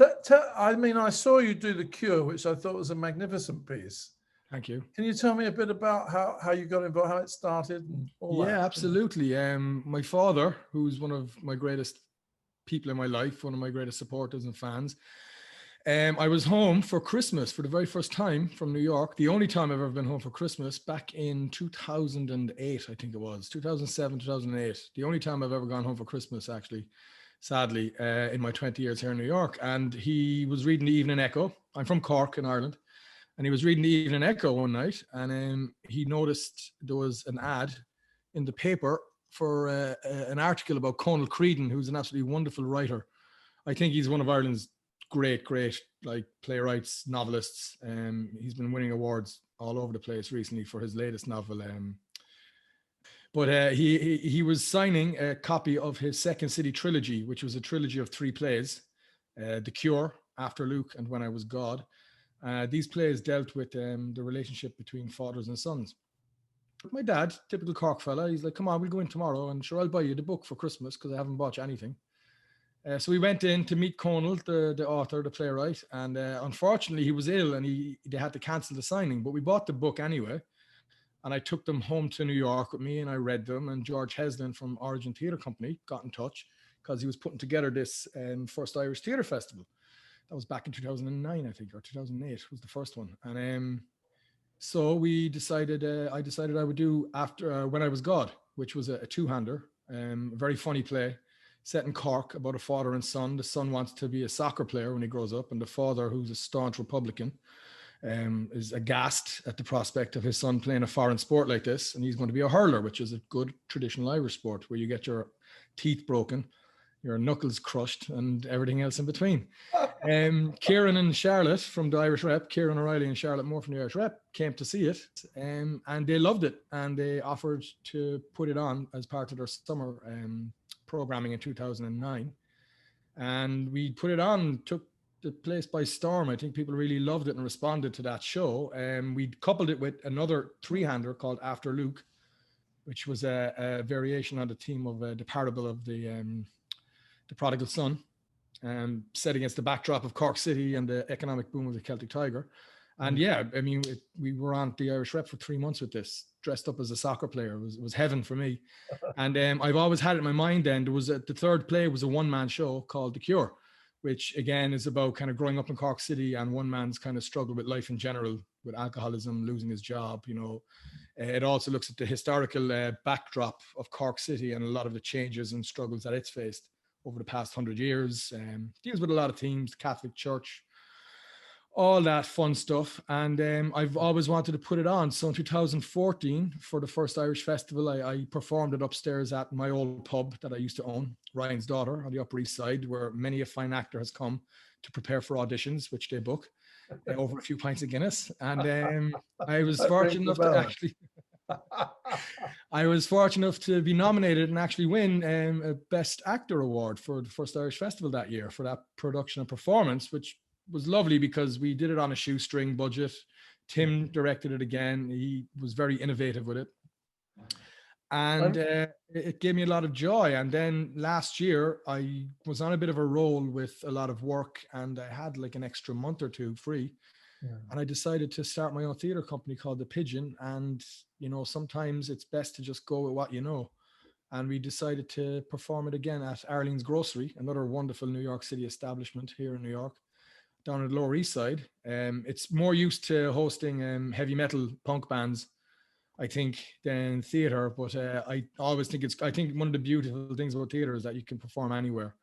I mean, I saw you do The Cure, which I thought was a magnificent piece. Thank you. Can you tell me a bit about how you got involved, how it started, and all that? Yeah, absolutely. My father, who's one of my greatest people in my life, one of my greatest supporters and fans. I was home for Christmas for the very first time from New York. The only time I've ever been home for Christmas, back in 2008, I think it was 2007, 2008. The only time I've ever gone home for Christmas, actually, sadly, in my 20 years here in New York. And he was reading the Evening Echo. I'm from Cork in Ireland. And he was reading the Evening Echo one night, and he noticed there was an ad in the paper for an article about Conal Creedon, who's an absolutely wonderful writer. I think he's one of Ireland's great like playwrights, novelists. He's been winning awards all over the place recently for his latest novel. But he was signing a copy of his Second City trilogy, which was a trilogy of 3 plays: The Cure, After Luke, and When I Was God. These plays dealt with the relationship between fathers and sons. My dad, typical Cork fella, he's like, come on, we'll go in tomorrow and sure, I'll buy you the book for Christmas because I haven't bought you anything. So we went in to meet Conal, the author, the playwright, and unfortunately he was ill and they had to cancel the signing, but we bought the book anyway. And I took them home to New York with me and I read them, and George Heslin from Origin Theatre Company got in touch because he was putting together this first Irish Theatre Festival. That was back in 2009, I think, or 2008 was the first one. And so we decided, I decided I would do After When I Was God, which was a two-hander, a very funny play set in Cork about a father and son. The son wants to be a soccer player when he grows up, and the father, who's a staunch Republican, is aghast at the prospect of his son playing a foreign sport like this, and he's going to be a hurler, which is a good traditional Irish sport where you get your teeth broken, your knuckles crushed, and everything else in between. Kieran and Charlotte from the Irish Rep, Kieran O'Reilly and Charlotte Moore from the Irish Rep, came to see it, and they loved it, and they offered to put it on as part of their summer programming in 2009. And we put it on, took the place by storm. I think people really loved it and responded to that show. We coupled it with another three-hander called After Luke, which was a variation on the theme of the parable of the prodigal son, set against the backdrop of Cork City and the economic boom of the Celtic Tiger. And yeah, I mean, we were on the Irish Rep for 3 months with this, dressed up as a soccer player. It was heaven for me. And I've always had it in my mind then. There was the third play was a one-man show called The Cure, which again is about kind of growing up in Cork City and one man's kind of struggle with life in general, with alcoholism, losing his job, you know. It also looks at the historical backdrop of Cork City and a lot of the changes and struggles that it's faced over the past 100 years. Deals with a lot of themes, Catholic Church, all that fun stuff. And I've always wanted to put it on. So in 2014, for the first Irish Festival, I performed it upstairs at my old pub that I used to own, Ryan's Daughter, on the Upper East Side, where many a fine actor has come to prepare for auditions, which they book over a few pints of Guinness. And I was fortunate enough to actually... I was fortunate enough to be nominated and actually win a Best Actor award for the first Irish Festival that year for that production and performance, which was lovely because we did it on a shoestring budget. Tim directed it again. He was very innovative with it. And it gave me a lot of joy. And then last year, I was on a bit of a roll with a lot of work and I had like an extra month or two free. Yeah. And I decided to start my own theatre company called The Pigeon. And, you know, sometimes it's best to just go with what you know. And we decided to perform it again at Arlene's Grocery, another wonderful New York City establishment here in New York, down at the Lower East Side. It's more used to hosting heavy metal punk bands, I think, than theatre. But I always think I think one of the beautiful things about theatre is that you can perform anywhere.